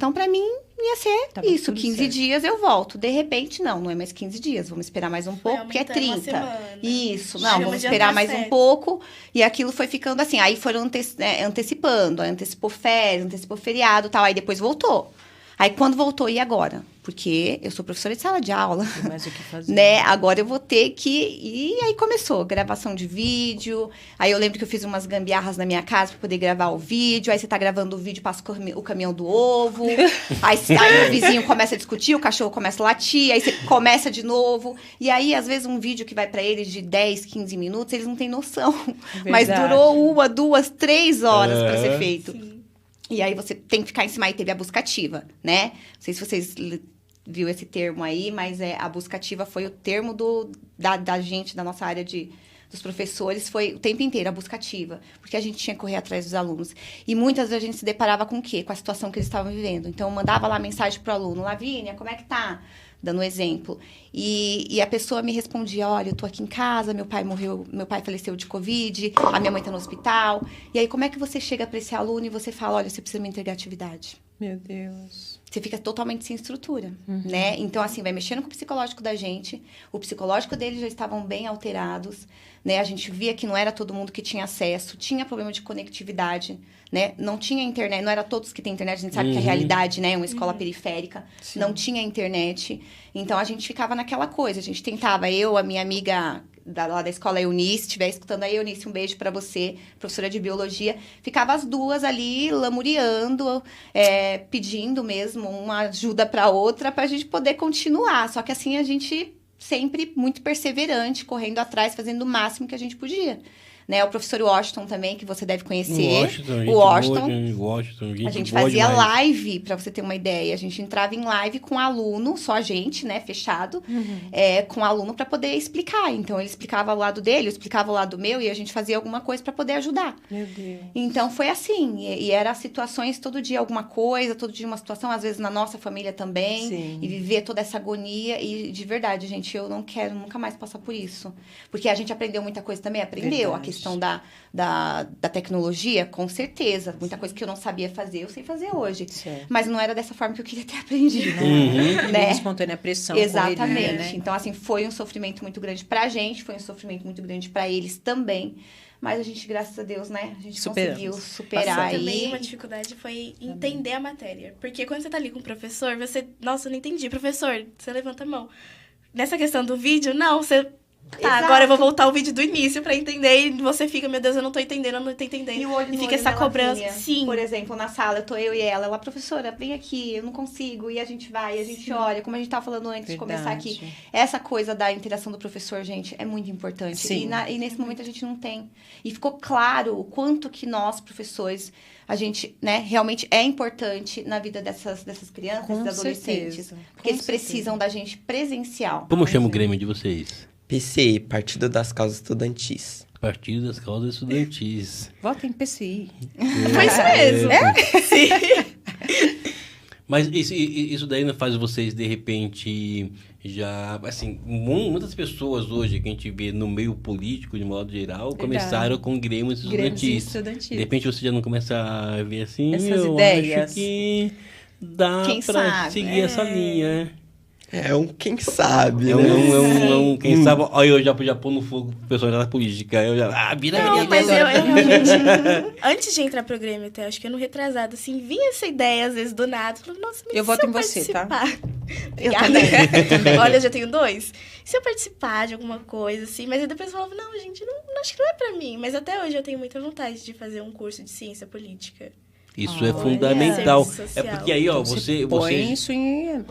Então, para mim, ia ser Tava isso. tudo 15 certo. dias eu volto. De repente, não é mais 15 dias. Vamos esperar mais um pouco, porque é aumentando uma 30. semana. Isso, Chama não, vamos de esperar mais um antecesso. pouco. E aquilo foi ficando assim. Aí foram antecipando. Aí antecipou férias, antecipou feriado e tal. Aí depois voltou. Aí quando voltou, e agora? Porque eu sou professora de sala de aula. Tem mais o que fazer. Né? Agora eu vou ter que... E aí começou, gravação de vídeo. Aí eu lembro que eu fiz umas gambiarras na minha casa para poder gravar o vídeo. Aí você tá gravando o vídeo, passa o caminhão do ovo. Aí o vizinho começa a discutir, o cachorro começa a latir. Aí você começa de novo. E aí, às vezes, um vídeo que vai para eles de 10, 15 minutos, eles não têm noção. Mas durou 1, 2, 3 horas para ser feito. Sim. E aí você tem que ficar em cima. Aí teve a busca ativa, né? Não sei se vocês viu esse termo aí, mas a busca ativa foi o termo da gente, da nossa área dos professores, foi o tempo inteiro a busca ativa, porque a gente tinha que correr atrás dos alunos. E muitas vezes a gente se deparava com o quê? Com a situação que eles estavam vivendo. Então, eu mandava lá mensagem pro aluno, Lavínia, como é que tá? Dando um exemplo. E a pessoa me respondia, olha, eu tô aqui em casa, meu pai faleceu de Covid, a minha mãe tá no hospital. E aí, como é que você chega para esse aluno e você fala, olha, você precisa me entregar atividade? Meu Deus. Você fica totalmente sem estrutura, né? Então, assim, vai mexendo com o psicológico da gente. O psicológico deles já estavam bem alterados, né? A gente via que não era todo mundo que tinha acesso. Tinha problema de conectividade, né? Não tinha internet. Não era todos que têm internet. A gente sabe que a realidade, né? É uma escola periférica. Sim. Não tinha internet. Então, a gente ficava naquela coisa. A gente tentava, eu, a minha amiga... lá da escola Eunice, se estiver escutando aí, Eunice, um beijo para você, professora de biologia. Ficava as duas ali, lamuriando, pedindo mesmo uma ajuda para outra, para a gente poder continuar. Só que assim, a gente sempre muito perseverante, correndo atrás, fazendo o máximo que a gente podia. Né? O professor Washington também, que você deve conhecer. Washington, a gente fazia live, para você ter uma ideia. A gente entrava em live com aluno, só a gente, né, fechado, com aluno para poder explicar. Então, ele explicava o lado dele, eu explicava o lado meu, e a gente fazia alguma coisa para poder ajudar. Meu Deus. Então, foi assim. E era situações, todo dia alguma coisa, todo dia uma situação, às vezes na nossa família também. Sim. E viver toda essa agonia. E, de verdade, gente, eu não quero nunca mais passar por isso. Porque a gente aprendeu muita coisa também, aprendeu Verdade. a questão da tecnologia, com certeza. Muita coisa que eu não sabia fazer, eu sei fazer hoje. Certo. Mas não era dessa forma que eu queria ter aprendido. Livre Né? espontânea pressão. Exatamente. Correria, né? Então, assim, foi um sofrimento muito grande pra gente, foi um sofrimento muito grande pra eles também. Mas a gente, graças a Deus, né? A gente conseguiu superar Passou também aí. uma dificuldade foi entender a matéria. Porque quando você tá ali com o professor, você... Nossa, eu não entendi. Professor, você levanta a mão. Nessa questão do vídeo, não, você... Tá, Exato. agora eu vou voltar o vídeo do início pra entender. E você fica, meu Deus, eu não tô entendendo, eu não tô entendendo. E o olho no fica olho essa da cobrança. Lavínia. Sim. Por exemplo, na sala, eu e ela. Ela, professora, vem aqui, eu não consigo. E a gente vai, a gente olha. Como a gente tava falando antes de começar aqui. Essa coisa da interação do professor, gente, é muito importante. Sim. E nesse momento a gente não tem. E ficou claro o quanto que nós, professores, a gente, né, realmente é importante na vida dessas crianças, Com desses adolescentes. certeza. Porque Com eles precisam da gente presencial. Como chama o Grêmio de vocês? PCI, Partido das Causas Estudantis. Partido das Causas Estudantis. Vota em PCI. Foi isso mesmo. Mas isso daí não faz vocês, de repente, já... Assim, muitas pessoas hoje que a gente vê no meio político, de modo geral, começaram com grêmios estudantis. De repente você já não começa a ver assim, essas eu ideias. acho que dá Quem pra sabe? seguir essa linha, né? Quem sabe, É né? quem sabe, olha, eu já pôr no fogo o pessoal da política. Eu já, vira Não, mas vereador. eu realmente... Antes de entrar pro Grêmio, até, acho que ano retrasado, assim, vinha essa ideia, às vezes, do nada. Falei, nossa, mas Eu se voto em você, tá? participar? Eu Obrigada. também. Olha, eu já tenho 2. Se eu participar de alguma coisa, assim... Mas eu depois falava, não, gente, não, acho que não é pra mim. Mas até hoje eu tenho muita vontade de fazer um curso de ciência política. Isso é Olha. fundamental. Serviço É social. porque aí, ó, Então, você... põe isso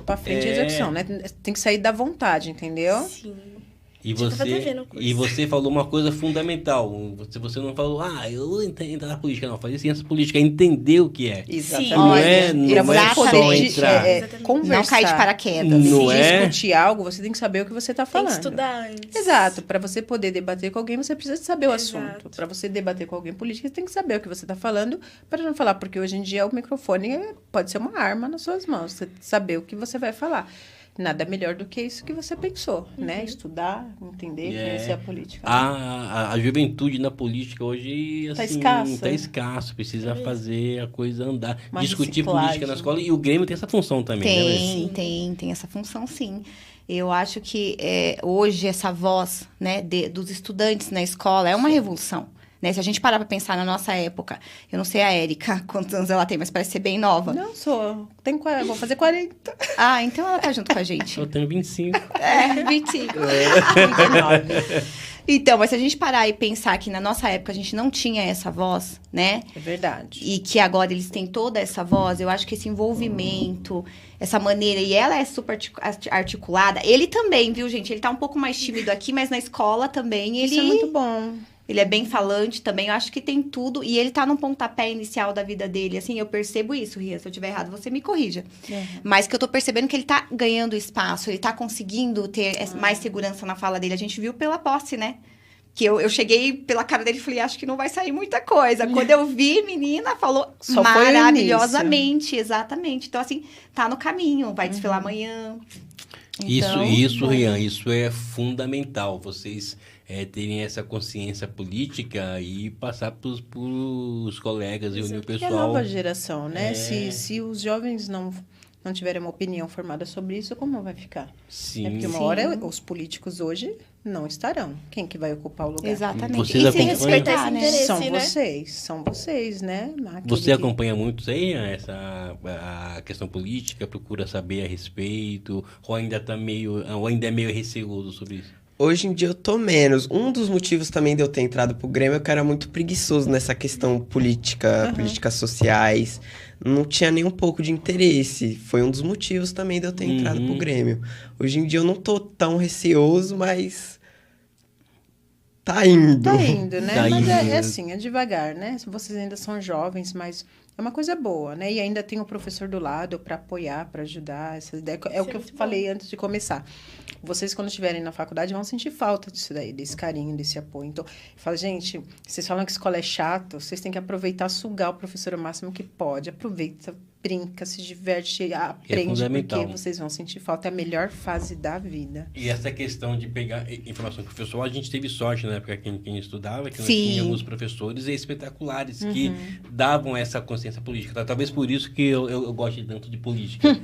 pra frente de execução, né? Tem que sair da vontade, entendeu? Sim. E Tipo, pra TV você, no curso. e você falou uma coisa fundamental. Você não falou, eu vou entrar na política, não. Fazer ciência política, entender o que é. Exatamente. Não Olha, é só exatamente. entrar. Conversar. Não cair de paraquedas. Não Se é? discutir algo, você tem que saber o que você está Tem falando. que estudar antes. Exato. Para você poder debater com alguém, você precisa saber o Exato. assunto. Para você debater com alguém político, você tem que saber o que você está falando, para não falar, porque hoje em dia o microfone pode ser uma arma nas suas mãos. Você saber o que você vai falar. nada melhor do que isso que você pensou, né? Estudar, entender, conhecer a política. A juventude na política hoje, assim, tá escasso. Precisa fazer a coisa andar. Discutir política na escola. E o Grêmio tem essa função também, né? Tem essa função, sim. Eu acho que hoje essa voz, né, dos estudantes na escola é uma revolução. Né? Se a gente parar pra pensar na nossa época, eu não sei a Érica, quantos anos ela tem, mas parece ser bem nova. Não, vou fazer 40. Ah, então ela tá junto com a gente. Eu tenho 25. 25. 29. Então, mas se a gente parar e pensar que na nossa época a gente não tinha essa voz, né? É verdade. E que agora eles têm toda essa voz, eu acho que esse envolvimento, essa maneira, e ela é super articulada. Ele também, viu, gente? Ele tá um pouco mais tímido aqui, mas na escola também ele... Isso é muito bom. Ele é bem falante também, eu acho que tem tudo. E ele tá num pontapé inicial da vida dele, assim, eu percebo isso, Ria. Se eu estiver errado, você me corrija. Mas que eu tô percebendo que ele tá ganhando espaço, ele tá conseguindo ter mais segurança na fala dele. A gente viu pela posse, né? Que eu cheguei pela cara dele e falei, acho que não vai sair muita coisa. Quando eu vi, menina, falou só maravilhosamente, exatamente. Então, assim, tá no caminho, vai desfilar amanhã. Então, isso, Rian, isso é fundamental. Vocês terem essa consciência política e passar pros colegas e unir o pessoal. É a nova geração, né? Se os jovens não tiverem uma opinião formada sobre isso, como vai ficar? Sim. Porque uma hora os políticos hoje não estarão. Quem que vai ocupar o lugar? Exatamente. Vocês e se respeitar, né? São vocês, né? Você acompanha muito isso aí, a questão política, procura saber a respeito, ou ainda é meio receoso sobre isso? Hoje em dia eu tô menos. Um dos motivos também de eu ter entrado pro Grêmio é que eu era muito preguiçoso nessa questão política, políticas sociais. Não tinha nem um pouco de interesse. Foi um dos motivos também de eu ter entrado pro Grêmio. Hoje em dia eu não tô tão receoso, mas tá indo. Tá indo, né? Mas é assim, é devagar, né? Vocês ainda são jovens, mas é uma coisa boa, né? E ainda tem o professor do lado para apoiar, para ajudar. Essa ideia. É o que eu falei antes de começar. Vocês, quando estiverem na faculdade, vão sentir falta disso daí, desse carinho, desse apoio. Então, eu falo, gente, vocês falam que escola é chato, vocês têm que aproveitar, sugar o professor o máximo que pode. Aproveita, brinca, se diverte, aprende, porque vocês vão sentir falta. É a melhor fase da vida. E essa questão de pegar informação com o professor, a gente teve sorte na época quem estudava, que nós tínhamos professores espetaculares que davam essa consciência política. Tá? Talvez por isso que eu gosto tanto de política.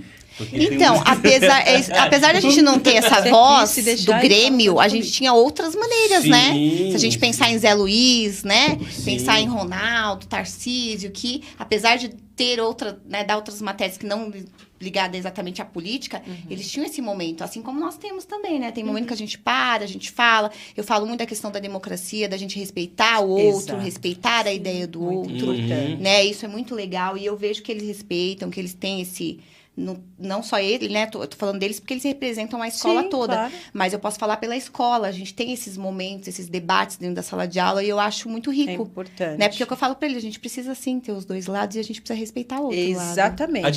Então, apesar da gente não ter essa voz do Grêmio, a gente tinha outras maneiras, né? Se a gente pensar em Zé Luiz, né? Pensar em Ronaldo, Tarcísio, que apesar de ter dar outras matérias que não ligadas exatamente à política, eles tinham esse momento, assim como nós temos também, né? Tem momento que a gente para, a gente fala. Eu falo muito da questão da democracia, da gente respeitar o outro, respeitar a ideia do outro, né? Isso é muito legal e eu vejo que eles respeitam, que eles têm esse... Não só ele, né? Tô falando deles porque eles representam a escola toda. Claro. Mas eu posso falar pela escola. A gente tem esses momentos, esses debates dentro da sala de aula e eu acho muito rico. É importante. Né? Porque é o que eu falo pra eles, a gente precisa sim ter os dois lados e a gente precisa respeitar o outro lado. Exatamente.